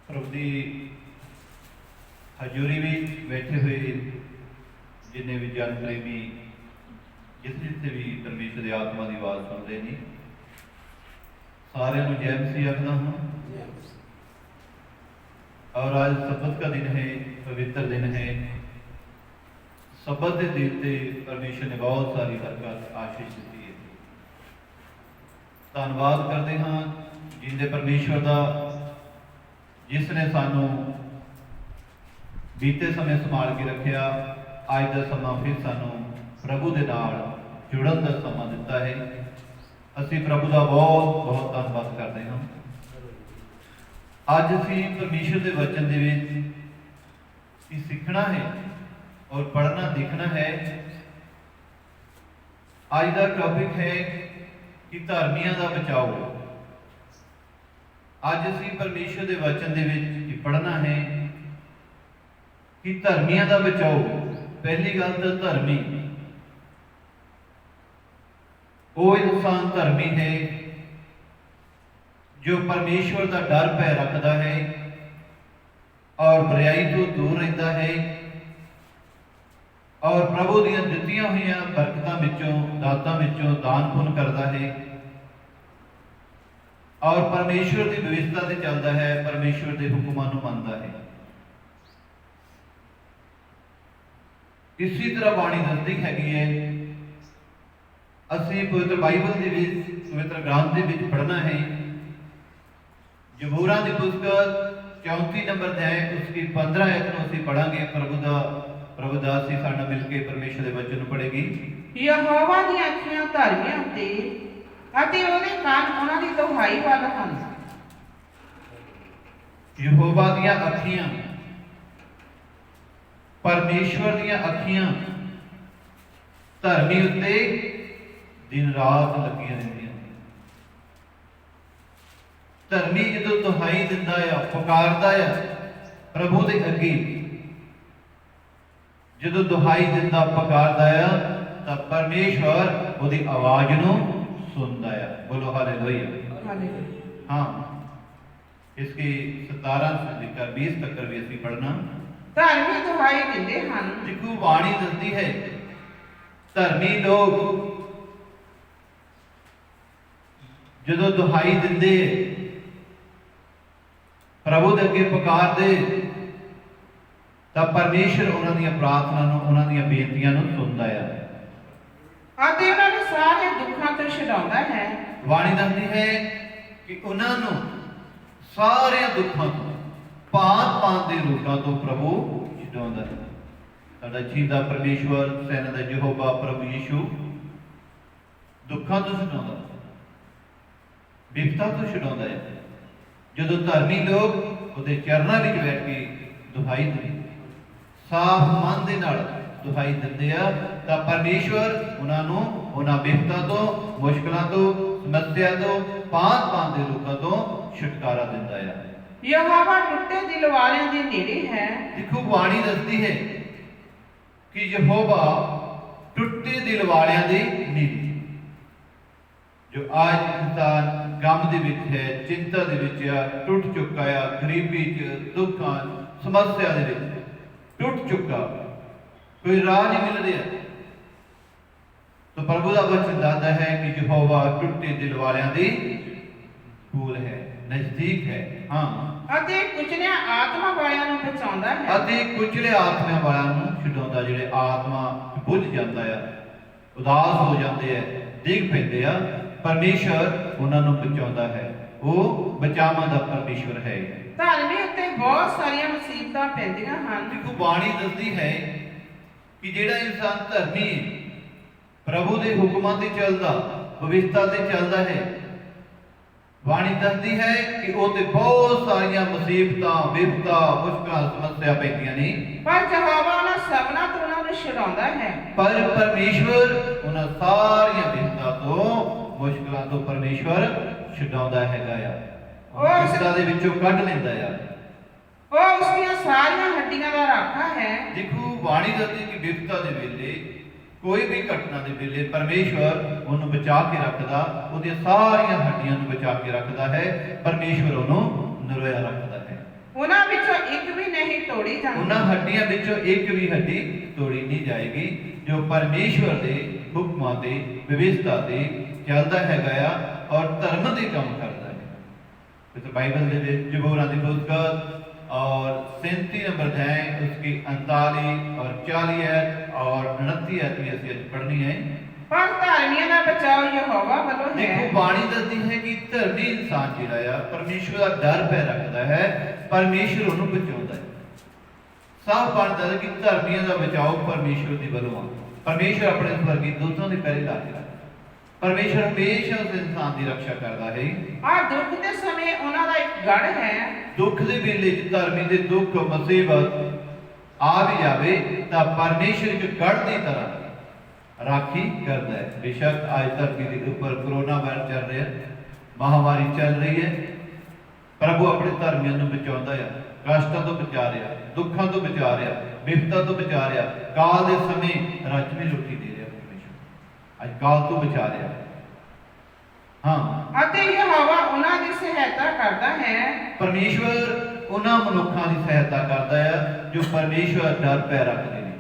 प्रभु की हजूरी में बैठे हुए जिन्हें भी जन प्रेमी जिथे जिथे भी परमेश्वर की आत्मा की आवाज़ सुनते नहीं सारे जय मसीह आखदा हूँ। और आज सब्बत का दिन है, पवित्र दिन है। सब्बत के दिन से परमेश्वर ने बहुत सारी बरकत आशीष दी है। धन्यवाद करते हाँ जिंदे परमेश्वर का जिसने सानू बीते समय संभाल के रखा। अज का समा फिर सानू प्रभु के नाल जुड़न का समा दिता है। असी प्रभु का बहुत बहुत धन्यवाद करते हैं। अज असी परमेश्वर के वचन के सीखना है और पढ़ना लिखना है। अज का टॉपिक है कि धर्मियों का बचाओ। अज असी परमेश्वर के वचन के पढ़ना है कि धर्मियों का बचाओ। पहली गल तो धर्मी वो इंसान धर्मी है जो परमेश्वर का डर भय रखता है और बुराई तो दूर रहता है और प्रभु दी दित्तियां हुई बरकतां विचों दातां विचों दान पुण्य करता है और परमेश्वर की व्यवस्था से चलता है, परमेश्वर के हुक्मां नूं मनदा है। इसी तरह बाणी दसदी हैगी है। असीं पवित्र बाइबल के पवित्र ग्रंथ के विच पढ़ना है। जबूरां दी पुस्तक 34 नंबर अध्याय उसकी 15 आयत नूं असीं पढ़ांगे। प्रभु दास जी साडे नाल मिल के परमेश्वर के वचन नूं पढ़ेगी। यहोवा दी अखियां धर्मियां ते अते ओहदे कान उन्हां दी दुहाई वाल हन। यहोवा दी अखियां परमेश्वर दी अखियां धर्मी उत्ते दिन रात लगियां रहिंदियां। धर्मी जदों दुहाई दिंदा है, पुकारदा है प्रभु दे अगे, जदों दुहाई दिंदा पुकारदा है तां परमेश्वर उहदी आवाज नूं सुनदा है। बोलो हालेलुया। हाँ, इसकी 17 से लेकर 20 तक भी असीं पढ़ना। धर्मी दुहाई दिंदे हन। देखो वाणी दसदी है धर्मी लोग जदों दुहाई दिंदे प्रभु दे अगे पुकारदे तां परमेश्वर उन्हां दी प्रार्थना नूं उन्हां दी बेनतियां नूं सुनदा है अते उन्हां नूं सारे दुखां तों छुड़ाउंदा है। वाणी दसदी है कि उन्हां नूं सारे दुखां तों भांत दे रोगां तों प्रभु छुड़ाउंदा है। साडा जींदा परमेश्वर सैना दा यहोवा प्रभु यीशु दुखां तों छुड़ाउंदा, विपता तो छुड़ाउंदा है। जदों धर्मी लोग उहदे चरनां विच बैठ के दुहाई दिंदे, साफ मन दे नाल दुहाई दिंदे आ तां परमेश्वर उन्हां नूं उन्हां विपता तो, मुश्किलां तो, समस्या तो, भांत दे रोगां तो छुटकारा दिंदा है। यहोवा टुटे दिल वालियां दे नेड़े है। देखो वाणी दसदी है कि यहोवा टुटे दिल वालियां दे नेड़े। जो आज इंसान गम दे विच है, चिंता दे विच है, टुट चुका है, गरीबी च, दुखां, समस्या दे विच टुट चुका, कोई राह नहीं मिल रहा, तो प्रभु का वचन दसदा है कि यहोवा टुटे दिल वालियां दी कोल है, नजदीक है। हाँ, अते कुचलिया आत्मा वालियां नूं बचाउंदा है। अते कुचले आत्मा वालियां नूं छुड़ाउंदा, जिहड़े आत्मा बुझ जांदा है, उदास हो जाते हैं, डिग पैंदे आ, परमेश्वर उन्हां नूं बचाउंदा है। वो बचावन दा परमेश्वर है। धर्मी उत्ते बहुत सारियां मुसीबतां पैंदियां हन। देखो बाणी दसदी है कि जिहड़ा इंसान धर्मी प्रभु दे हुक्मां ते चलदा, व्यवस्था ते चलदा है, बाणी दसदी है कि ओते बहुत सारियां मुसीबतां, विपता, मुश्किलां, समस्या पैंदियां नहीं, पर यहोवा उन्हां सबना तो उन्हां नूं छुड़ाउंदा है। पर परमेश्वर उन्हां सारियां विपता तो, मुश्किलां तो परमेश्वर छुड़ाउंदा हैगा आ, विपता दे विचों कढ लैंदा आ। ਉਹ ਉਸ ਦੀਆਂ ਸਾਰੀਆਂ ਹੱਡੀਆਂ ਦਾ ਰਾਖਾ ਹੈ। देखो बाणी दसदी कि विपता दे वेले ਕੋਈ ਵੀ ਘਟਨਾ ਦੇ ਵੇਲੇ ਪਰਮੇਸ਼ਵਰ ਉਹਨੂੰ ਬਚਾ ਕੇ ਰੱਖਦਾ, ਉਹਦੀਆਂ ਸਾਰੀਆਂ ਹੱਡੀਆਂ ਨੂੰ ਬਚਾ ਕੇ ਰੱਖਦਾ ਹੈ। ਪਰਮੇਸ਼ਵਰ ਉਹਨੂੰ ਨਿਰੋਇਆ ਰੱਖਦਾ ਹੈ। ਉਹਨਾਂ ਵਿੱਚੋਂ ਇੱਕ ਵੀ ਨਹੀਂ ਤੋੜੀ ਜਾਂਦੀ। ਉਹਨਾਂ ਹੱਡੀਆਂ ਵਿੱਚੋਂ ਇੱਕ ਵੀ ਹੱਡੀ ਤੋੜੀ ਨਹੀਂ ਜਾਏਗੀ। ਜੋ ਪਰਮੇਸ਼ਵਰ ਦੇ ਹੁਕਮਾਂ ਤੇ ਵਿਵਸਥਾ ਤੇ ਚੱਲਦਾ ਹੈਗਾ ਆ ਔਰ ਧਰਮ ਦੇ ਕੰਮ ਕਰਦਾ ਹੈ। तो बाइबल दे जबूरां दी पुस्तक और 37 नंबर अध्याय उसकी 39 और 40 आयत और 29 आयत भी ਅਸੀਂ ਅੱਜ ਪੜ੍ਹਨੀ ਹੈ। पर ਧਰਮੀਆਂ ਦਾ ਬਚਾਓ ਯਹੋਵਾ ਵੱਲੋਂ ਹੈ। ਦੇਖੋ ਬਾਣੀ ਦੱਸਦੀ ਹੈ ਕਿ ਧਰਮੀ ਇਨਸਾਨ ਜਿਹੜਾ ਆ ਪਰਮੇਸ਼ਵਰ ਦਾ ਡਰ ਪੈ ਰੱਖਦਾ ਹੈ, ਪਰਮੇਸ਼ਵਰ ਉਹਨੂੰ ਬਚਾਉਂਦਾ ਹੈ। ਸਾਫ਼ ਬਣਦਾ ਹੈ ਕਿ ਧਰਮੀਆਂ ਦਾ ਬਚਾਓ ਪਰਮੇਸ਼ਵਰ ਦੀ ਵੱਲੋਂ ਆ। ਪਰਮੇਸ਼ਵਰ ਆਪਣੇ ਸਵਰਗੀ ਦੂਤਾਂ ਦੇ ਪਹਿਰੇ ਲਾ ਕੇ ਰੱਖਦਾ। परमेश्वर हमेशा उस इंसान की रक्षा करता है। दुख के समय उन्हां दा एक गढ़ है। दुख दे वेले धर्मी दे दुख मुसीबत आ भी जावे तां परमेश्वर एक गढ़ की तरह राखी करता है। बेशक आज धरती के ऊपर कोरोना वायरस चल रहा है, महामारी चल रही है, प्रभु अपने धर्मियों को बचाता है, कष्टों तो बचा रहा, दुखों तो बचा रहा, विपता तो बचा रहा, काल के समय रचमी लुटी दे आज काल तो बचा रहा। हाँ अते यहोवा उन्हां दी सहायता करता है। परमेश्वर उन्हां मनुखां दी सहायता करता है जो परमेश्वर डर पै रखते हैं।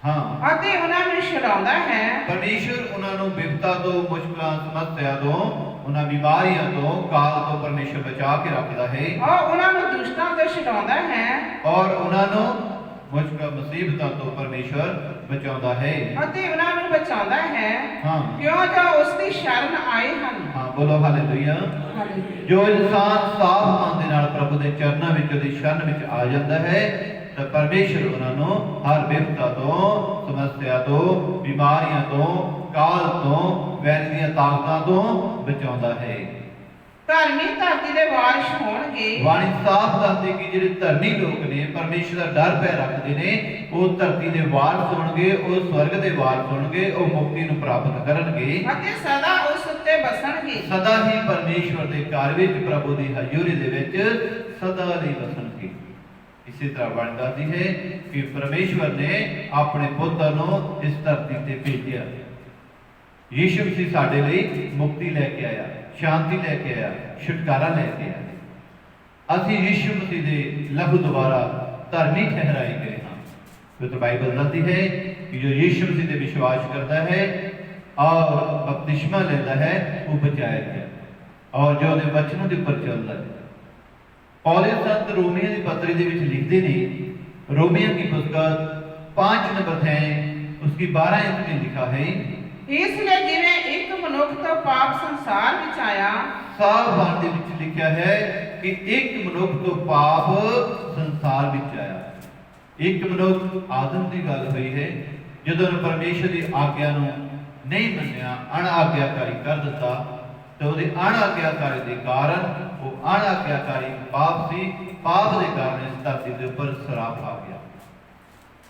हाँ अते उन्हां नूं छुड़ाउंदा है। परमेश्वर उन्हां नूं विपता तो, मुश्किलां, समस्या तो, उन्हां बीमारियां तो, काल तो परमेश्वर बचा के रखता है और उन्हां नूं दुष्टां तो छुड़ाउंदा है और उन्हां नूं मुश्किल मुसीबतों तो परमेश्वर बचाता है। अते उन्हां नूं बचाता है। हाँ क्यों जो उसकी शरण आए हन। हाँ बोलो हालेलुया। जो इंसान साफ मन दे नाल प्रभु दे चरणों विच ओदी शरण विच आ जाता है तो परमेश्वर उन्हां नूं हर विपता तो, समस्या तो, बीमारियां तो, काल तो, वैरी दीयां ताकतां तो बचाता है। धर्मी धरती दे वारिस होणगे। वाणी साफ दसदे कि ਜਿਹੜੇ ਧਰਮੀ ਲੋਕ ਨੇ ਪਰਮੇਸ਼ਰ ਦਾ ਡਰ ਪੈ ਰੱਖਦੇ ਨੇ ਉਹ ਧਰਤੀ ਦੇ ਵਾਰਸ ਹੋਣਗੇ, ਉਹ ਸਵਰਗ ਦੇ ਵਾਰਸ ਹੋਣਗੇ, ਉਹ ਮੁਕਤੀ ਨੂੰ ਪ੍ਰਾਪਤ ਕਰਨਗੇ ਅਤੇ ਸਦਾ ਉਸ ਉੱਤੇ ਬਸਣਗੇ। ਸਦਾ ਹੀ ਪਰਮੇਸ਼ਵਰ ਦੇ ਘਰ ਵਿੱਚ ਪ੍ਰਭੂ ਦੀ ਹਜ਼ੂਰੀ ਦੇ ਵਿੱਚ ਸਦਾ ਲਈ ਬਸਣਗੇ। ਇਸੇ ਤਰ੍ਹਾਂ ਬਣਦੀ ਹੈ ਕਿ ਪਰਮੇਸ਼ਵਰ ਨੇ ਆਪਣੇ ਪੁੱਤਰ ਨੂੰ ਇਸ ਧਰਤੀ ਤੇ ਭੇਜਿਆ। ਯੀਸ਼ੂ ਮਸੀਹ ਸਾਡੇ ਲਈ ਮੁਕਤੀ ਲੈ ਕੇ ਆਇਆ, शांति लेके आया, छुटकारा लेके आया। असी यीशु मसीह दे लहू द्वारा धर्मी ठहराए गए हाँ। तो बाइबल कहती है कि जो यीशु मसीह दे विश्वास करता है और बपतिस्मा लेता है वो बचाया गया और जो उहदे वचनों के ऊपर चलता है। पौलुस संत रोमियों की पत्री दे विच लिखते ने, रोमियों की पुस्तक 5 नंबर अध्याय उसकी 12 अंक में लिखा है इसलिए जिवें एक मनुख तो पाप संसार विच आया। साफ बाण दे विच लिखा है कि एक मनुख तो पाप संसार विच आया। एक मनुख आदम की गल हुई है जदों परमेश्वर की आज्ञा नूं नहीं मन्निया, अणआज्ञाकारी कर दिता तो उहदे अणआज्ञाकारी के कारण वो अणआज्ञाकारी पाप सी, पाप के कारण इस धरती के ऊपर सराप आ गया।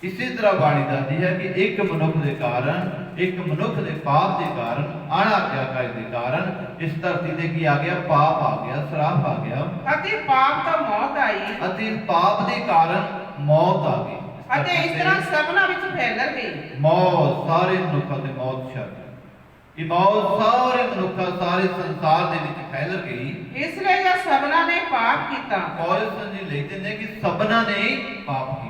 इसी तरह बाणी दसदी है कि एक मनुख के कारण, एक मनुख के पाप के कारण, अणआज्ञाकारी के कारण इस धरती ते की आ गया, पाप आ गया, श्राप आ गया अते पाप तो मौत आई अते पाप के कारण मौत आ गई। अते इस तरह सबना विच फैल गई मौत, सारे मनुखां ते मौत छा गई। ये मौत सारे मनुखां, सारे संसार दे विच फैल गई। इसलिए जो सबना ने पाप कीता। पौलुस जी लिखते हैं कि सबना ने पाप किया,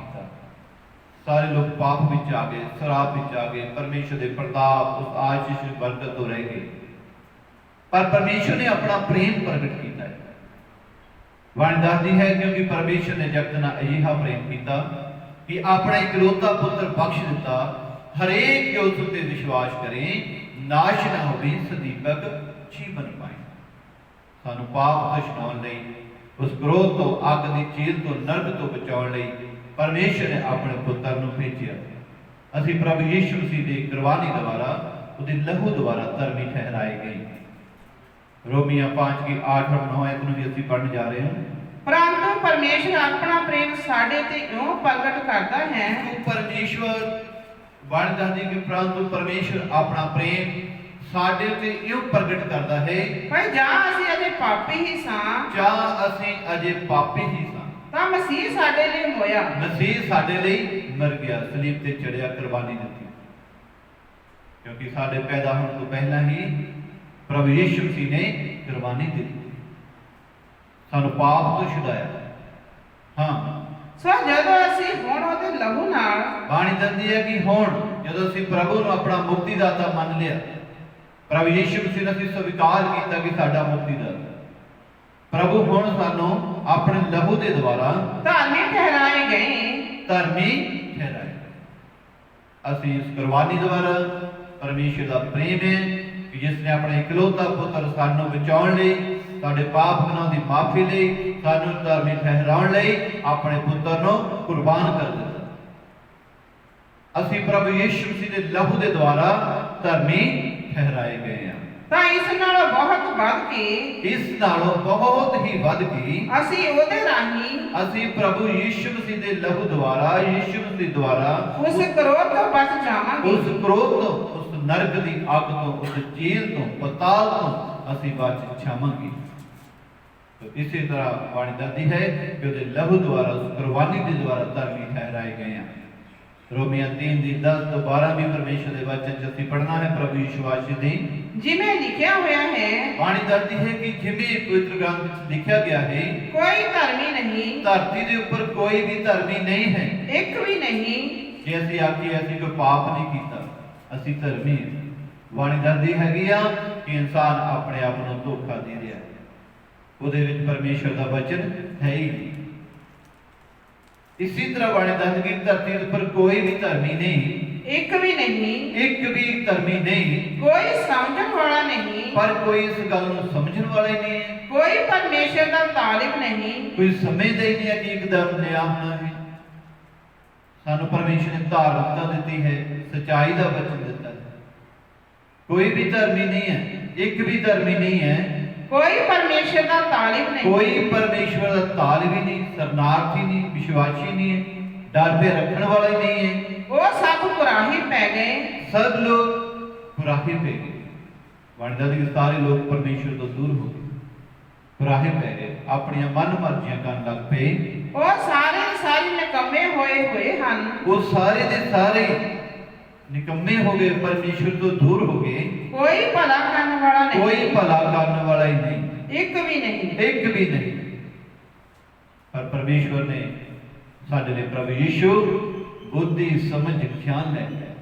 सारे लोग पाप विच आ गए, शराब विच आ गए, परमेश्वर के प्रताप उस आशीष बरकत तो रह गए। पर परमेश्वर ने अपना प्रेम प्रगट किया है। वाणी दसदी है क्योंकि परमेश्वर ने जगत नाल अजिहा प्रेम किया कि अपना इकलौता पुत्र बख्श दिता, हरेक जो उस ते विश्वास करे नाश ना होवे, सदीपक जीवन पाए। सानू पाप तो छुड़ाउण लई, उस क्रोध तो, अग दी चील तो, नरक तो बचाउण लई परमेश्वर ने अपने पुत्र नूं भेजिया। असीं प्रभु यीशु मसीह दी कुर्बानी द्वारा, उहदे लहू द्वारा धर्मी ठहराए गए। रोमिया 5 की 8 और 9 आयत नूं भी असीं पढ़न जा रहे हां। परंतु परमेश्वर अपना प्रेम साडे ते इउं प्रगट करदा है। परमेश्वर बाणी दसदी कि परंतु परमेश्वर अपना प्रेम साडे ते इउं प्रगट करदा है भाई जा असीं अजे पापी ही सां, जा असीं अजे पापी ही सां ਤਾਂ ਮਸੀਹ ਸਾਡੇ ਲਈ ਮੋਇਆ। मसीह साडे लई मर गया, सलीब ते चढ़िया, कुर्बानी दी। ਕਿਉਂਕਿ ਸਾਡੇ ਪੈਦਾ ਹੋਣ ਤੋਂ ਪਹਿਲਾਂ ਹੀ ਪ੍ਰਭੂ ਯਿਸੂ ਮਸੀਹ ਨੇ ਕੁਰਬਾਨੀ ਦੇ ਦਿੱਤੀ, ਸਾਨੂੰ ਪਾਪ ਤੋਂ ਛੁਡਾਇਆ। ਹਾਂ, ਸੋ ਜਦੋਂ ਅਸੀਂ ਹੁਣ ਉਹਦੇ ਲਹੂ ਨਾਲ ਬਾਣੀ ਦੱਸਦੀ ਹੈ ਕਿ ਹੁਣ ਜਦੋਂ ਅਸੀਂ ਪ੍ਰਭੂ ਨੂੰ ਆਪਣਾ ਮੁਕਤੀਦਾਤਾ ਮੰਨ ਲਿਆ, ਪ੍ਰਭੂ ਯਿਸੂ ਮਸੀਹ ਨੂੰ ਅਸੀਂ ਸਵੀਕਾਰ ਕੀਤਾ ਕਿ ਸਾਡਾ ਮੁਕਤੀਦਾਤਾ, ਪ੍ਰਭੂ ਹੁਣ ਸਾਨੂੰ ਆਪਣੇ ਲਹੂ ਦੇ ਦੁਆਰਾ ਧਰਮੀ ਠਹਿਰਾਏ ਗਏ। ਧਰਮੀ ਠਹਿਰਾਏ। ਅਸੀਂ ਇਸ ਕੁਰਬਾਨੀ ਦੁਆਰਾ ਪਰਮੇਸ਼ਰ ਦਾ ਪ੍ਰੇਮ ਹੈ ਕਿ ਜਿਸ ਨੇ ਆਪਣਾ ਇਕਲੌਤਾ ਪੁੱਤਰ ਸਾਨੂੰ ਬਚਾਉਣ ਲਈ, ਸਾਡੇ ਪਾਪ ਗੁਨਾਹ ਦੀ ਮਾਫੀ ਲਈ, ਸਾਨੂੰ ਧਰਮੀ ਠਹਿਰਾਉਣ ਲਈ ਆਪਣੇ ਪੁੱਤਰ ਨੂੰ ਕੁਰਬਾਨ ਕਰ ਦਿੱਤਾ। ਅਸੀਂ ਪ੍ਰਭੂ ਯਿਸੂ ਮਸੀਹ ਦੇ ਲਹੂ ਦੇ ਦੁਆਰਾ ਧਰਮੀ ਠਹਿਰਾਏ ਗਏ ਹਾਂ। ਤਾਂ ਇਸ ਨਾਲੋਂ ਬਹੁਤ ਵੱਧ ਕੇ, ਇਸ ਨਾਲੋਂ ਬਹੁਤ ਹੀ ਵੱਧ ਕੇ ਅਸੀਂ ਉਹਦੇ ਰਾਹੀਂ ਅਸੀਂ ਪ੍ਰਭੂ ਯਿਸੂ ਮਸੀਹ ਦੇ ਲਹੂ ਦੁਆਰਾ, ਯਿਸੂ ਮਸੀਹ ਦੁਆਰਾ ਉਸ ਕਰੋਧ ਤੋਂ ਬਚ ਜਾਵਾਂਗੇ। ਉਸ ਕ੍ਰੋਧ ਤੋਂ, ਉਸ ਨਰਕ ਦੀ ਅੱਗ ਤੋਂ, ਉਸ ਜੇਲ ਤੋਂ, ਪਤਾਲ ਤੋਂ ਅਸੀਂ ਬਚ ਜਾਵਾਂਗੇ। ਇਸੇ ਤਰ੍ਹਾਂ ਬਾਣੀ ਦੱਸਦੀ ਹੈ ਕਿ ਉਹਦੇ ਲਹੂ ਦੁਆਰਾ, ਉਸ ਕੁਰਬਾਨੀ ਦੇ ਦੁਆਰਾ ਧਰਮੀ ਠਹਿਰਾਏ ਗਏ ਹਾਂ। ਰੋਮੀਆਂ 3 ਦੀ 10 ਤੋਂ 12 ਵੀ ਪਰਮੇਸ਼ਰ ਦੇ ਵਚਨ ਚ ਅਸੀਂ ਪੜ੍ਹਨਾ ਹੈ ਪ੍ਰਭੂ ਯਿਸੂ ਮਸੀਹ ਦੀ। ਜਿਵੇਂ ਲਿਖਿਆ ਹੋਇਆ ਹੈ, ਬਾਣੀ ਦੱਸਦੀ ਹੈ ਕਿ ਜਿਵੇਂ ਪਵਿੱਤਰ ਗ੍ਰੰਥ ਵਿੱਚ ਲਿਖਿਆ ਗਿਆ ਹੈ, ਕੋਈ ਧਰਮੀ ਨਹੀਂ, ਧਰਤੀ ਦੇ ਉੱਪਰ ਕੋਈ ਵੀ ਧਰਮੀ ਨਹੀਂ ਹੈ। ਇੱਕ ਵੀ ਨਹੀਂ। ਜੇ ਅਸੀਂ ਆਖੀਏ ਅਸੀਂ ਕੋਈ ਪਾਪ ਨਹੀਂ ਕੀਤਾ, ਅਸੀਂ ਧਰਮੀ ਹਾਂ। ਬਾਣੀ ਦੱਸਦੀ ਹੈਗੀ ਆ ਕਿ ਇਨਸਾਨ ਆਪਣੇ ਆਪ ਨੂੰ ਧੋਖਾ ਦੇ ਰਿਹਾ ਹੈ, ਉਹਦੇ ਵਿੱਚ ਪਰਮੇਸ਼ਰ ਦਾ ਵਚਨ ਹੈ ਹੀ ਨਹੀਂ। ਇਸੇ ਤਰ੍ਹਾਂ ਬਾਣੀ ਦੱਸਦੀ ਕਿ ਧਰਤੀ ਦੇ ਉੱਪਰ ਕੋਈ ਵੀ ਧਰਮੀ ਨਹੀਂ, ਇੱਕ ਵੀ ਨਹੀਂ, ਇੱਕ ਵੀ ਧਰਮੀ ਨਹੀਂ, ਕੋਈ ਸਮਝਣ ਵਾਲਾ ਨਹੀਂ, ਪਰ ਕੋਈ ਇਸ ਗੱਲ ਨੂੰ ਸਮਝਣ ਵਾਲਾ ਹੀ ਨਹੀਂ ਹੈ, ਕੋਈ ਪਰਮੇਸ਼ਰ ਦਾ ਤਾਲਿਬ ਨਹੀਂ, ਕੋਈ ਸਮਝਦਾ ਹੀ ਨਹੀਂ ਹੈ ਕਿ ਇੱਕ ਧਰਮ ਲਿਆ ਹੋਣਾ ਹੈ। ਸਾਨੂੰ ਪਰਮੇਸ਼ਰ ਨੇ ਧਾਰਮਿਕਤਾ ਦਿੱਤੀ ਹੈ, ਸਚਾਈ ਦਾ ਵਚਨ ਦਿੱਤਾ ਹੈ। ਕੋਈ ਵੀ ਧਰਮੀ ਨਹੀਂ ਹੈ, ਇੱਕ ਵੀ ਧਰਮੀ ਨਹੀਂ ਹੈ, ਕੋਈ ਪਰਮੇਸ਼ਰ ਦਾ ਤਾਲਿਬ ਨਹੀਂ, ਕੋਈ ਪਰਮੇਸ਼ਵਰ ਦਾ ਤਾਲਿਬ ਹੀ ਨਹੀਂ, ਸ਼ਰਨਾਰਥੀ ਨਹੀਂ, ਵਿਸ਼ਵਾਸੀ ਨਹੀਂ ਹੈ, ਡਰ ਤੇ ਰੱਖਣ ਵਾਲਾ ਹੀ ਨਹੀਂ ਹੈ। ਉਹ ਸਭ ਕੁਰਾਹੀ ਪੈ ਗਏ। ਸਭ ਲੋਕ ਕੁਰਾਹੇ ਪੈ ਗਏ। ਬਣਦਾ ਕਿ ਸਾਰੇ ਲੋਕ ਪਰਮੇਸ਼ਵਰ ਤੋਂ ਦੂਰ ਹੋ ਗਏ, ਕੁਰਾਹੇ ਪੈ ਗਏ, ਆਪਣੀਆਂ ਮਨ ਮਰਜ਼ੀਆਂ ਕਰਨ ਲੱਗ ਪਏ। ਉਹ ਸਾਰੇ ਨਿਕੰਮੇ ਹੋਏ ਹਨ। ਉਹ ਸਾਰੇ ਦੇ ਸਾਰੇ ਨਿਕੰਮੇ ਹੋ ਗਏ, ਪਰਮੇਸ਼ਵਰ ਤੋਂ ਦੂਰ ਹੋ ਗਏ। ਕੋਈ ਭਲਾ ਕਰਨ ਵਾਲਾ ਨਹੀਂ, ਕੋਈ ਭਲਾ ਕਰਨ ਵਾਲਾ ਹੀ ਨਹੀਂ, ਇੱਕ ਵੀ ਨਹੀਂ, ਇੱਕ ਵੀ ਨਹੀਂ। ਪਰ ਪਰਮੇਸ਼ਵਰ ਨੇ ਸਾਡੇ ਲਈ ਪ੍ਰਭੂ ਯਿਸੂ ਬੁੱਧੀ ਸਮਝ ਗਿਆਨ ਲੈ ਕੇ ਆਇਆ,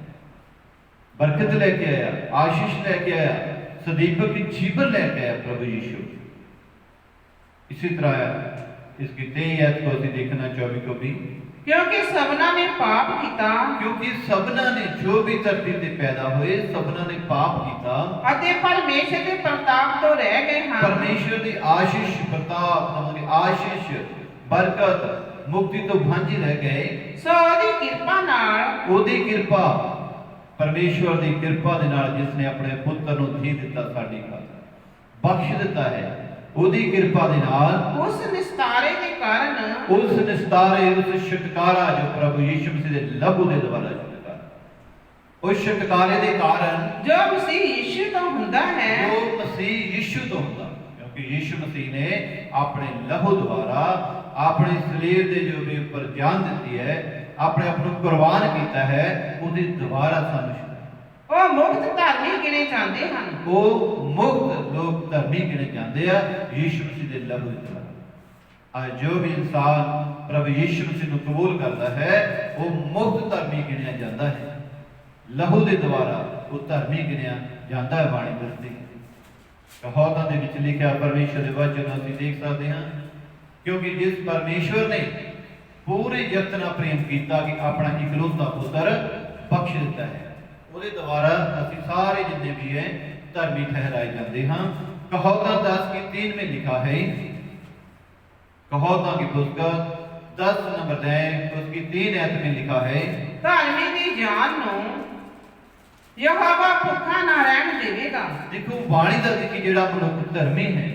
ਬਰਕਤ ਲੈ ਕੇ ਆਇਆ, ਆਸ਼ੀਸ਼ ਲੈ ਕੇ ਆਇਆ, ਸਦੀਪਕ ਜੀਵਨ ਲੈ ਕੇ ਆਇਆ ਪ੍ਰਭੂ ਯਿਸੂ। इसी तरह इसकी 23 आयत को ਅਸੀਂ देखना 24 को भी, क्योंकि सबना ने पाप किया, क्योंकि सबना ने जो भी धरती ते पैदा हुए सबना ने पाप किया अते परमेश्वर के प्रताप तो रह गए हैं। परमेश्वर की आशीष प्रताप हमारी आशीष बरकत मुक्ति तो भांजी रह गए। सो ओदी कृपा नाल, ओदी कृपा परमेश्वर की कृपा दे नाल जिसने अपने पुत्र ਨੂੰ ਦੇ ਦਿੱਤਾ ਸਾਡੀ ਖਾਤਰ, ਬਖਸ਼ ਦਿੱਤਾ ਹੈ। ਉਹਦੀ ਕਿਰਪਾ ਦੇ ਨਾਲ ਉਸ ਨਿਸਤਾਰੇ ਦੇ ਕਾਰਨ, ਉਸ ਨਿਸਤਾਰੇ, ਉਸ ਛੁਟਕਾਰਾ ਜੋ ਪ੍ਰਭੂ ਯਿਸੂ ਮਸੀਹ ਦੇ ਲਹੂ ਦੇ ਦੁਆਰਾ ਛੁਟਕਾਰਾ, ਉਸ ਛੁਟਕਾਰੇ ਦੇ ਕਾਰਨ ਜੋ ਮਸੀਹ ਯਿਸੂ ਤੋਂ ਹੁੰਦਾ ਹੈ, ਜੋ ਮਸੀਹ ਯਿਸੂ ਤੋਂ ਹੁੰਦਾ, ਕਿਉਂਕਿ ਯਿਸੂ ਮਸੀਹ ਨੇ ਆਪਣੇ ਲਹੂ ਦੁਆਰਾ ਆਪਣੀ ਸਲੀਬ ਦੇ ਜੋ ਵੀ ਉੱਪਰ ਜਾਨ ਦਿੱਤੀ ਹੈ, ਆਪਣੇ ਆਪ ਨੂੰ ਕੁਰਬਾਨ ਕੀਤਾ ਹੈ, ਉਹਦੇ ਦੁਆਰਾ ਸਾਨੂੰ ਉਹ ਮੁਕਤ ਧਰਮੀ ਗਿਣੇ ਜਾਂਦੇ ਹਨ। ਉਹ ਮੁਕਤ ਲੋਕ ਧਰਮੀ ਗਿਣੇ ਜਾਂਦੇ ਆ ਯਿਸੂ ਮਸੀਹ ਦੇ ਲਹੂ ਦੇ ਦੁਆਰਾ। ਅੱਜ ਜੋ ਵੀ ਇਨਸਾਨ ਪ੍ਰਭੂ ਯਿਸੂ ਮਸੀਹ ਨੂੰ ਕਬੂਲ ਕਰਦਾ ਹੈ ਉਹ ਮੁਕਤ ਧਰਮੀ ਗਿਣਿਆ ਜਾਂਦਾ ਹੈ, ਲਹੂ ਦੇ ਦੁਆਰਾ ਉਹ ਧਰਮੀ ਗਿਣਿਆ ਜਾਂਦਾ ਹੈ। ਬਾਣੀ ਦੱਸਦੀ ਕਹਾਵਤਾਂ ਦੇ ਵਿੱਚ ਲਿਖਿਆ ਪਰਮੇਸ਼ਰ ਦੇ ਵਚਨ ਨੂੰ ਅਸੀਂ ਦੇਖ ਸਕਦੇ ਹਾਂ, ਕਿਉਂਕਿ ਜਿਸ ਪਰਮੇਸ਼ਵਰ ਨੇ ਪੂਰੇ ਜਗਤ ਨਾਲ ਪ੍ਰੇਮ ਕੀਤਾ ਕਿ ਆਪਣਾ ਇਕਲੌਤਾ ਪੁੱਤਰ ਬਖਸ਼ ਦਿੱਤਾ ਹੈ, ਉਹਦੇ ਦੁਆਰਾ ਅਸੀਂ ਸਾਰੇ ਜਿੰਨੇ भी हैं धर्मी ठहराए जाते हैं। कहावतां 10 की 3 में लिखा है, कहावतां की पुस्तक 10 नंबर 10 उसकी 3 आयत में लिखा है, ਧਰਮੀ ਦੀ ਜਾਨ ਨੂੰ ਯਹੋਵਾ ਭੁੱਖਾ ਨਾ ਰਹਿਣ ਦੇਵੇਗਾ। देखो बाणी दा कि जेड़ा मनुख धर्मी है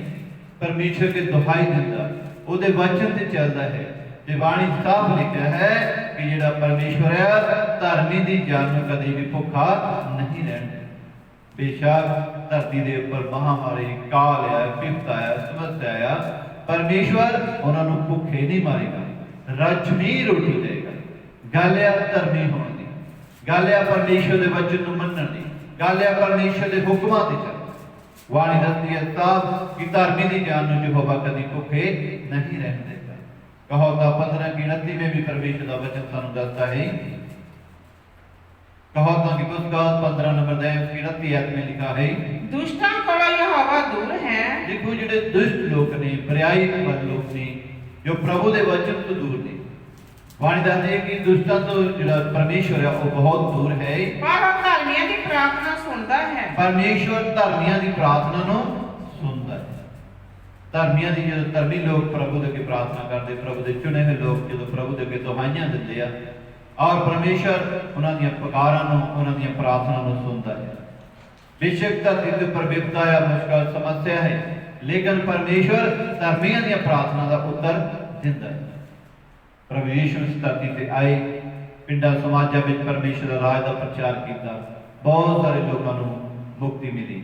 परमेश्वर के दुहाई दिंदा, ਉਹਦੇ वचन ते चलदा है, ਤੇ ਬਾਣੀ ਸਾਫ਼ ਲਿਖਿਆ ਹੈ ਕਿ ਜਿਹੜਾ ਪਰਮੇਸ਼ਵਰ ਹੈ ਧਰਮੀ ਦੀ ਜਾਨ ਨੂੰ ਕਦੇ ਵੀ ਭੁੱਖਾ ਨਹੀਂ ਰਹਿਣ ਦੇਣਾ। ਬੇਸ਼ੱਕ ਧਰਤੀ ਦੇ ਉੱਪਰ ਮਹਾਮਾਰੀ, ਕਾਲ ਆਇਆ, ਵਿਪਤ ਆਇਆ, ਸਮੱਸਿਆ ਆਇਆ, ਪਰਮੇਸ਼ਵਰ ਉਹਨਾਂ ਨੂੰ ਭੁੱਖੇ ਨਹੀਂ ਮਾਰੇਗਾ, ਰਜਮੀ ਰੋਟੀ ਦੇਗਾ। ਗੱਲ ਆ ਧਰਮੀ ਹੋਣ ਦੀ, ਗੱਲ ਆ ਪਰਮੇਸ਼ਵਰ ਦੇ ਵਚਨ ਨੂੰ ਮੰਨਣ ਦੀ, ਗੱਲ ਹੈ ਪਰਮੇਸ਼ਰ ਦੇ ਹੁਕਮਾਂ ਤੇ ਚੱਲ। ਬਾਣੀ ਦੱਸਦੀ ਹੈ ਸਾਫ਼ ਕਿ ਧਰਮੀ ਦੀ ਜਾਨ ਨੂੰ ਯਹੋਵਾ ਕਦੀ ਭੁੱਖੇ ਨਹੀਂ ਰਹਿਣ ਦੇਗਾ। ਕਹੋ ਤਾਂ 15:29 में भी परमेश्वर का वचन सानू दसता है। कहो तो कि पुस्तक 15 नंबर दे 29 में लिखा है, दुष्टां कोलों यहोवा दूर है। देखो जिहड़े दुष्ट लोग ने, बुराई वाले लोग ने, जो प्रभु दे वचन तो दूर ने। बाणी दसदी है कि दुष्टां तो जिहड़ा परमेश्वर है वो बहुत दूर है, पर वह धर्मियों की प्रार्थना सुनता है। परमेश्वर धर्मियों की प्रार्थना नु सुनता है। धर्मियों की जो धर्मी लोग प्रभु दे अगे प्रार्थना करते, प्रभु के चुने हुए लोग जो प्रभु दे अगे दुहाइयां दिंदे आ और परमेश्वर उन्हां दी पुकारां नूं, उन्हां दी प्रार्थना नूं सुनता है। बेशक धरती ते उपर विपदा या मुश्किल समस्या है, लेकिन परमेश्वर धर्मियों दी प्रार्थना का उत्तर दिंदा है। प्रभु यीशु इस धरती ते आए, पिंडां समाजां विच परमेश्वर दा राज का प्रचार किया, बहुत सारे लोगों नूं मुक्ति मिली।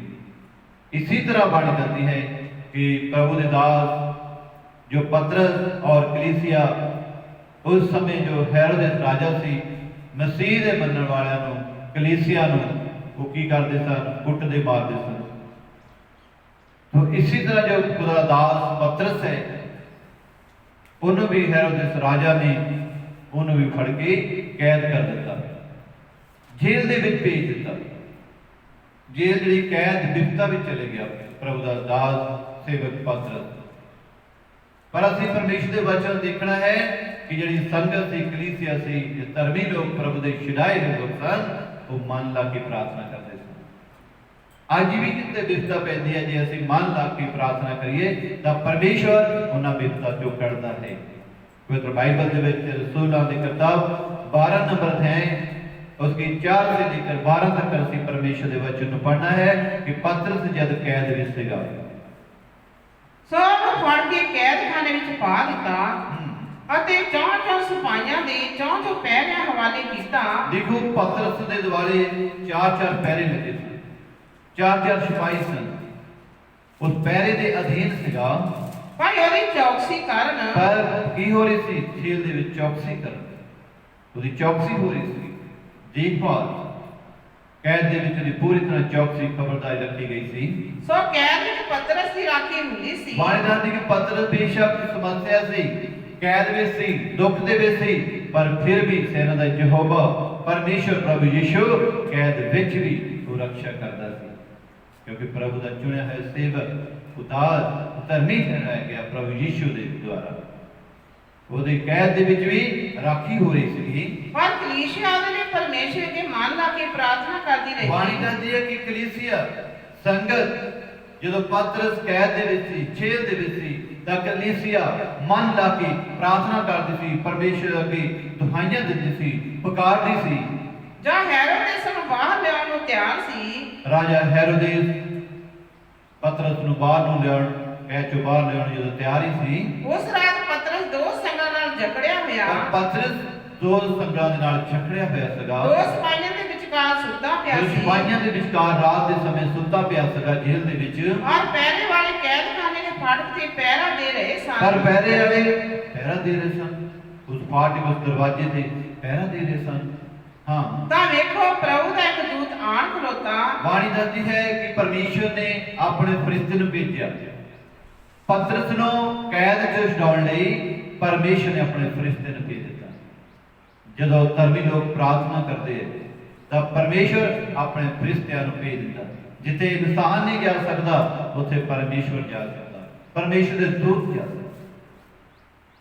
इसी तरह बाणी दसदी है कि प्रभु दे दास जो पतरस और कलीसिया उस समय जो हेरोदेस राजा सी, मसीह दे मनण वालियां नूं, कलीसिया नूं वो की करदे सन, कुटदे मारदे सन। तो इसी तरह जो खुदा दा दास पतरस है, उन्होंने भी हेरोदेस राजा ने उन्होंने भी फड़ के कैद कर दिता, जेल दे विच भेज दिता। जेल जिहड़ी कैद बिपता विच चले गया प्रभु दा दास सेवक पतरस। पर असीं परमेश्वर दे वचन देखना है कि जिहड़ी संगत सी, कलीसिया सी, जो धर्मी लोग प्रभु दे छुड़ाए हुए लोग सन, वो मन ला के प्रार्थना करते सन। अज भी जिते बिपता पैंदी है, जे असीं मन ला के प्रार्थना करिए तां परमेश्वर उन्हां बिपता चों कढदा है। पवित्र बाइबल दे विच रसूलां दी किताब 12 नंबर अध्याय उसकी 4 से लेकर 12 तक असीं परमेश्वर दे वचन नूं पढ़ना है कि पतरस जद कैद विच सीगा, सो ਉਹਨੂੰ ਫੜ ਕੇ ਕੈਦਖਾਨੇ ਵਿੱਚ ਪਾ ਦਿੱਤਾ ਅਤੇ ਚੌਂ ਸਿਪਾਹੀਆਂ ਦੇ ਚੌਂ ਪਹਿਰਿਆਂ ਹਵਾਲੇ ਕੀਤਾ। देखो पतरस दे दुआले 4-4 पहरे लगे सन, 4-4 सिपाही सन, उस पहरे दे अधीन सीगा। पर ਉਹਦੀ ਚੌਕਸੀ ਕਰਨ, पर की हो रही सी, जेल दे विच चौकसी करन, ਉਹਦੀ चौकसी हो रही सी, देखभाल कैद दे विच दी पूरी तरह चौकसी खबरदारी रखी गई सी। सो कैद ਵਿੱਚ पतरस ਦੀ राखी ਹੁੰਦੀ ਸੀ। बाणी दसदी कि पतरस बेशक समस्या सी, कैद विच सी, दुख दे विच सी, पर फिर भी सेना दा यहोवा परमेश्वर प्रभु यीशु कैद विच भी वो रक्षा करदा सी, क्योंकि प्रभु दा चुनिया होया सेवक उदार धर्मी ठहराया गया प्रभु यीशु दे द्वारा। ਉਹਦੀ कैद दे विच भी राखी हो रही सी। पर कलीसिया ਉਹਦੇ ਲਈ परमेश्वर के मन ला के प्रार्थना करती रही। बाणी दसदी है कि कलीसिया संगत ਜਦੋਂ पतरस कैद दे विच सी, जेल दे विच सी, तां कलीसिया मन ला के प्रार्थना करदी सी, परमेश्वर अगे दुहाइयां दिंदी सी, पुकारदी सी। ਜਾਂ हेरोदेस ਨੂੰ ਬਾਹਰ ਲਿਆਉਣ ਨੂੰ ਤਿਆਰ ਸੀ, राजा हेरोदेस पतरस ਨੂੰ ਬਾਹਰ ਨੂੰ ਲਿਆਉਣ, ਕਹਿ ਚੋਂ ਬਾਹਰ ਲਿਆਉਣ ਜਦੋਂ ਤਿਆਰ ਹੀ ਸੀ, ਉਸ ਰਾਤ ਪਤਰਸ ਦੋ ਸੰਗਾਂ ਨਾਲ ਜਕੜਿਆ ਹੋਇਆ, ਪਰ ਪਤਰਸ ਦੋ ਸੰਗਾਂ ਦੇ ਨਾਲ ਛਕੜਿਆ ਹੋਇਆ ਸੀਗਾ। ਦੋ ਸਿਪਾਹੀਆਂ ਦੇ ਵਿਚਕਾਰ ਸੁੱਤਾ ਪਿਆ ਜੋ ਸੀ। ਸਿਪਾਹੀਆਂ ਦੇ ਵਿਚਕਾਰ ਰਾਤ ਦੇ ਸਮੇਂ ਸੁੱਤਾ ਪਿਆ ਸੀਗਾ ਜੇਲ੍ਹ ਦੇ ਵਿੱਚ। ਔਰ ਪਹਿਰੇ ਵਾਲੇ ਕੈਦਖਾਨੇ ਦੇ ਫਾਟਕ ਤੇ ਪਹਿਰਾ ਦੇ ਰਹੇ ਸਨ। ਪਰ ਪਹਿਰੇ ਵਾਲੇ ਪਹਿਰਾ ਦੇ ਰਹੇ ਸਨ, ਉਸ ਫਾਟਕ ਉਸ ਦਰਵਾਜ਼ੇ ਤੇ ਪਹਿਰਾ ਦੇ ਰਹੇ ਸਨ। हाँ, ਤਾਂ ਵੇਖੋ ਪ੍ਰਭੂ ਦਾ ਇੱਕ ਦੂਤ ਆਣ ਖਲੋਤਾ। ਬਾਣੀ ਦੱਸਦੀ ਹੈ ਕਿ ਪਰਮੇਸ਼ਰ ਨੇ ਆਪਣੇ ਫਰਿਸ਼ਤੇ ਨੂੰ ਭੇਜਿਆ ਪਤਰਸ ਨੂੰ ਕੈਦ ਚ ਛਡਾਉਣ ਲਈ। ਪਰਮੇਸ਼ਰ ਨੇ ਆਪਣੇ ਫਰਿਸ਼ਤੇ ਨੂੰ ਭੇਜ ਦਿੱਤਾ। ਜਦੋਂ ਧਰਮੀ ਲੋਕ ਪ੍ਰਾਰਥਨਾ ਕਰਦੇ ਤਾਂ ਪਰਮੇਸ਼ਰ ਆਪਣੇ ਫਰਿਸ਼ਤਿਆਂ ਨੂੰ ਭੇਜ ਦਿੰਦਾ। ਜਿੱਥੇ ਇਨਸਾਨ ਨਹੀਂ ਜਾ ਸਕਦਾ ਉੱਥੇ ਪਰਮੇਸ਼ਰ ਜਾ ਸਕਦਾ, ਪਰਮੇਸ਼ਰ ਦੇ ਦੂਤ ਜਾ ਸਕਦੇ।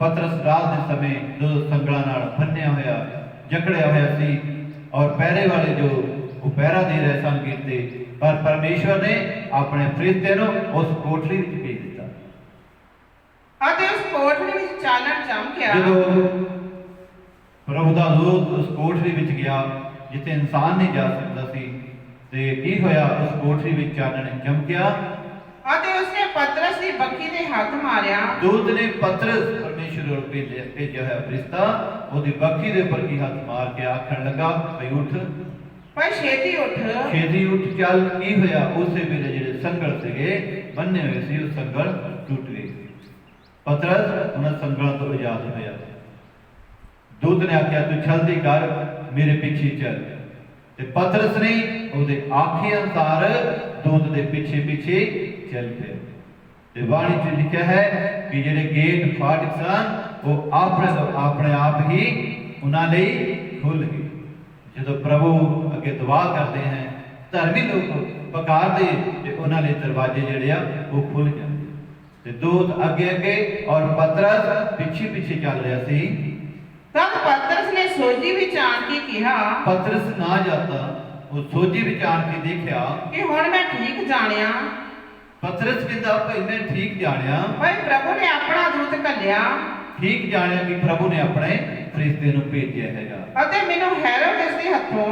ਪਤਰਸ ਰਾਤ ਦੇ ਸਮੇਂ ਦੋ ਸੰਗਲਾਂ ਨਾਲ ਬੰਨਿਆ ਹੋਇਆ, ਜਕੜਿਆ ਹੋਇਆ ਸੀ और पहरे वाले जो वो पहरा दे रहे सन कीते, पर परमेश्वर ने अपने फरिश्ते ਨੂੰ उस कोठरी ਵਿੱਚ ਭੇਜ ਦਿੱਤਾ। ਅਤੇ ਉਸ ਕੋਠੜੀ ਵਿੱਚ ਚਾਨਣ ਚਮਕਿਆ। ਜਦੋਂ ਪ੍ਰਭੂ ਦਾ ਦੂਤ ਉਸ ਕੋਠਰੀ ਵਿੱਚ ਗਿਆ ਜਿੱਥੇ ਇਨਸਾਨ ਨਹੀਂ ਜਾ ਸਕਦਾ ਸੀ, ਤੇ ਕੀ ਹੋਇਆ, ਉਸ ਕੋਠਰੀ ਵਿੱਚ ਚਾਨਣ ਚਮਕਿਆ ਅਤੇ ਉਸਨੇ ਪਤਰਸ ਦੀ ਬੱਖੀ ਤੇ ਹੱਥ ਮਾਰਿਆ। ਦੂਤ ਨੇ ਪਤਰਸ ਪਰਮੇਸ਼ਰ ਨੂੰ ਭੇਜਿਆ ਹੋਇਆ ਫਰਿਸ਼ਤਾ ਉਹਦੀ ਬੱਖੀ ਦੇ ਉੱਪਰ ਕੀ ਹੱਥ ਮਾਰ ਕੇ ਆਖਣ ਲੱਗਾ, ਭਈ ਉੱਠ, ਭਾਈ ਛੇਤੀ ਉੱਠ, ਛੇਤੀ ਉੱਠ ਚੱਲ। ਕੀ ਹੋਇਆ, ਉਸੇ ਵੇਲੇ ਜਿਹੜੇ ਸੰਗਲ ਸੀਗੇ ਬੰਨੇ ਹੋਏ ਸੀ ਉਹ ਸੰਗਲ ਟੁੱਟ ਗਏ। ਪਤਰਸ ਉਹਨਾਂ ਸੰਗਲਾਂ ਤੋਂ ਆਜ਼ਾਦ ਹੋਇਆ। ਦੂਤ ਨੇ ਆਖਿਆ, ਤੂੰ ਜਲਦੀ ਕਰ, ਮੇਰੇ ਪਿੱਛੇ ਚੱਲ। ਤੇ ਪਤਰਸ ਨੇ ਉਹਦੇ ਆਖੇ ਅਨੁਸਾਰ ਦੂਤ ਦੇ ਪਿੱਛੇ ਪਿੱਛੇ ਚੱਲ ਪਿਆ। ਤੇ ਬਾਣੀ 'ਚ ਲਿਖਿਆ ਹੈ ਕਿ ਜਿਹੜੇ ਗੇਟ ਫਾਟਕ ਸਨ ਉਹ ਆਪਣੇ ਆਪ ਹੀ ਉਹਨਾਂ ਲਈ ਖੁੱਲ ਗਏ। ਜਦੋਂ ਪ੍ਰਭੂ ਅੱਗੇ ਦੁਆ ਕਰਦੇ ਹਨ, ਧਰਮੀ ਲੋਕ ਪੁਕਾਰਦੇ ਤੇ ਉਹਨਾਂ ਲਈ ਦਰਵਾਜ਼ੇ ਜਿਹੜੇ ਆ ਉਹ ਖੁੱਲ ਜਾਂਦੇ। ਤੇ ਦੂਤ ਅੱਗੇ ਅੱਗੇ ਔਰ ਪਤਰਸ ਪਿੱਛੇ ਪਿੱਛੇ ਚੱਲ ਰਿਹਾ ਸੀ। ਤਦ ਪਤਰਸ ਨੇ ਸੋਝੀ ਵਿੱਚ ਆਣ ਕੇ ਕਿਹਾ, ਪਤਰਸ ਨਾ ਜਾਂਦਾ, ਉਹ ਸੋਝੀ ਵਿੱਚ ਆਣ ਕੇ ਦੇਖਿਆ ਕਿ ਹੁਣ ਮੈਂ ਠੀਕ ਜਾਣਿਆ। ਪਤਰਸ ਕਹਿੰਦਾ ਭਾਈ ਮੈਂ ਠੀਕ ਜਾਣਿਆ, ਭਾਈ ਪ੍ਰਭੂ ਨੇ ਆਪਣਾ ਦੂਤ ਘੱਲਿਆ, ਠੀਕ ਜਾਣਿਆ ਕਿ ਪ੍ਰਭੂ ਨੇ ਆਪਣੇ ਫਰਿਸ਼ਤੇ ਨੂੰ ਭੇਜਿਆ ਹੈਗਾ ਅਤੇ ਮੈਨੂੰ ਹੈਰੋਦੇਸ ਦੇ ਹੱਥੋਂ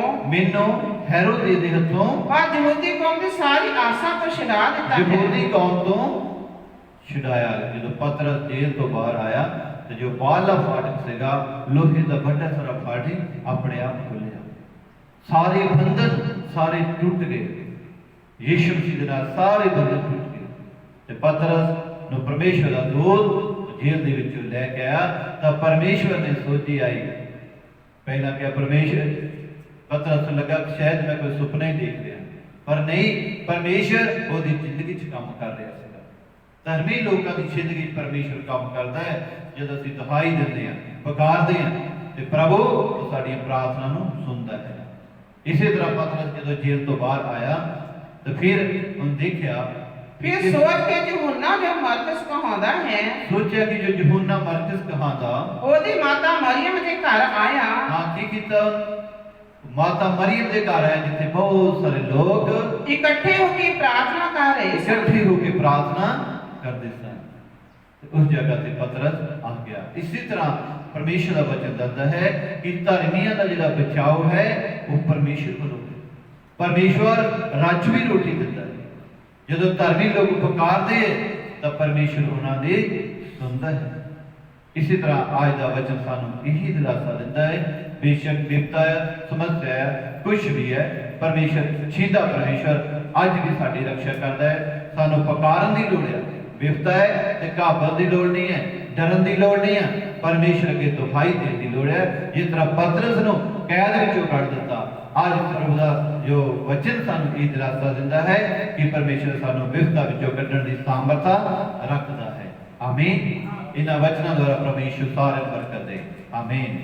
ਹੈਰੋਦੇ ਦੇ ਹੱਥੋਂ ਆ ਯਹੂਦੀ ਕੌਮ ਦੀ ਸਾਰੀ ਆਸਾਂ ਤੋਂ ਛੁਡਾ ਦਿੱਤਾ ਹੈ। ਯਹੂਦੀ ਕੌਮ ਤੋਂ ਛੁਡਾਇਆ। ਜਦੋਂ ਪਤਰਸ ਜੇਲ੍ਹ ਤੋਂ ਬਾਹਰ ਆਇਆ ਤੇ ਜੋ ਬਾਹਰਲਾ ਫਾਟਕ ਸੀਗਾ ਲੋਹੇ ਦਾ ਵੱਡਾ ਸਾਰਾ ਫਾਟਕ ਆਪਣੇ ਆਪ ਖੁੱਲਿਆ। ਸਾਰੇ ਬੰਧਨ ਸਾਰੇ ਟੁੱਟ ਗਏ। ਯੀਸ਼ੂ ਮਸੀਹ ਦੇ ਨਾਲ ਸਾਰੇ ਬੰਧਨ ਟੁੱਟ ਗਏ ਤੇ ਪਤਰਸ ਨੂੰ ਪਰਮੇਸ਼ਵਰ ਦਾ ਦੂਤ ਜੇਲ੍ਹ ਦੇ ਵਿੱਚੋਂ ਲੈ ਕੇ ਆਇਆ ਤਾਂ ਪਰਮੇਸ਼ਵਰ ਨੇ ਸੋਝੀ ਆਈ। ਪਹਿਲਾਂ ਕਿਹਾ ਪਰਮੇਸ਼ਵਰ, ਪਤਰਸ ਨੂੰ ਲੱਗਾ ਕਿ ਸ਼ਾਇਦ ਮੈਂ ਕੋਈ ਸੁਪਨਾ ਹੀ ਦੇਖ ਰਿਹਾ, ਪਰ ਨਹੀਂ, ਪਰਮੇਸ਼ਵਰ ਉਹਦੀ ਜ਼ਿੰਦਗੀ 'ਚ ਕੰਮ ਕਰ ਰਿਹਾ ਸੀਗਾ। ਧਰਮੀ ਲੋਕਾਂ ਦੀ ਜ਼ਿੰਦਗੀ 'ਚ ਪਰਮੇਸ਼ਵਰ ਕੰਮ ਕਰਦਾ ਹੈ ਜਦੋਂ ਅਸੀਂ ਦੁਹਾਈ ਦਿੰਦੇ ਹਾਂ, ਪੁਕਾਰਦੇ ਹਾਂ ਤੇ ਪ੍ਰਭੂ ਸਾਡੀਆਂ ਪ੍ਰਾਰਥਨਾ ਨੂੰ ਸੁਣਦਾ ਹੈ। ਇਸੇ ਤਰ੍ਹਾਂ ਪਤਰਸ ਜਦੋਂ ਜੇਲ੍ਹ ਤੋਂ ਬਾਹਰ ਆਇਆ ਤੇ ਫਿਰ ਉਹਨੇ ਦੇਖਿਆ, ਫਿਰ ਸੋਚ ਕੇ ਯਹੂਨਾ ਜੋ ਮਰਕਸ ਕਹਾਉਂਦਾ ਹੈ, ਸੋਚਿਆ ਕਿ ਜੋ ਯਹੂਨਾ ਮਰਕਸ ਕਹਾਉਂਦਾ ਉਹਦੀ ਮਾਤਾ ਮਰੀਮ ਦੇ ਘਰ ਆਇਆ। ਹਾਂ, ਕੀ ਕੀਤਾ? ਮਾਤਾ ਮਰੀਮ ਦੇ ਘਰ ਆਇਆ ਜਿੱਥੇ ਬਹੁਤ ਸਾਰੇ ਲੋਕ ਇਕੱਠੇ ਹੋ ਕੇ ਪ੍ਰਾਰਥਨਾ ਕਰ ਰਹੇ ਸਨ। ਇਕੱਠੇ ਹੋ ਕੇ ਪ੍ਰਾਰਥਨਾ ਕਰਦੇ ਸਨ ਤੇ ਉਸ ਜਗ੍ਹਾ ਤੇ ਪਤਰਸ ਆ ਗਿਆ। ਇਸੇ ਤਰ੍ਹਾਂ ਪਰਮੇਸ਼ਰ ਦਾ ਵਚਨ ਦੱਸਦਾ ਹੈ ਕਿ ਧਰਮੀਆਂ ਦਾ ਜਿਹੜਾ ਬਚਾਓ ਹੈ ਉਹ ਪਰਮੇਸ਼ਰ ਵੱਲੋਂ ਹੈ। ਪਰਮੇਸ਼ਵਰ ਰਾਜਵੀ ਰੋਟੀ ਦਿੰਦਾ ਹੈ। ਜਦੋਂ ਧਰਮੀ ਲੋਕ ਪੁਕਾਰਦੇ ਤਾਂ ਪਰਮੇਸ਼ਰ ਉਹਨਾਂ ਦੀ ਸੁਣਦਾ ਹੈ। ਇਸੇ ਤਰ੍ਹਾਂ ਅੱਜ ਦਾ ਵਚਨ ਸਾਨੂੰ ਇਹੀ ਦਿਲਾਸਾ ਦਿੰਦਾ ਹੈ, ਬੇਸ਼ੱਕ ਵਿਪਤਾ ਹੈ, ਸਮੱਸਿਆ ਹੈ, ਕੁਛ ਵੀ ਹੈ, ਪਰਮੇਸ਼ਰ ਛਿੰਦਾ ਪਰਮੇਸ਼ਰ ਅੱਜ ਵੀ ਸਾਡੀ ਰੱਖਿਆ ਕਰਦਾ ਹੈ। ਸਾਨੂੰ ਪੁਕਾਰਨ ਦੀ ਲੋੜ ਹੈ। ਵਿਪਤਾ ਹੈ ਤੇ ਘਾਬਰਨ ਦੀ ਲੋੜ ਨਹੀਂ ਹੈ, ਡਰਨ ਦੀ ਲੋੜ ਨਹੀਂ ਹੈ। ਪਰਮੇਸ਼ਰ ਅੱਗੇ ਦੁਹਾਈ ਦੇਣ ਦੀ ਲੋੜ ਹੈ। ਜਿਸ ਤਰ੍ਹਾਂ ਪਤਰਸ ਨੂੰ ਕੈਦ ਵਿੱਚੋਂ ਕੱਢ ਦਿੱਤਾ, ਅੱਜ ਪ੍ਰਭੂ ਦਾ ਜੋ ਵਚਨ ਸਾਨੂੰ ਇਹ ਦਿਲਾਸਾ ਦਿੰਦਾ ਹੈ ਕਿ ਪਰਮੇਸ਼ਰ ਸਾਨੂੰ ਵਿਪਤਾ ਵਿੱਚੋਂ ਕੱਢਣ ਦੀ ਸਾਮਰਥਾ ਰੱਖਦਾ ਹੈ। ਆਮੀਨ। ਇਹਨਾਂ ਵਚਨਾਂ ਦੁਆਰਾ ਪਰਮੇਸ਼ਰ ਸਾਰਿਆਂ ਨੂੰ ਬਰਕਤ ਦੇ। ਆਮੀਨ।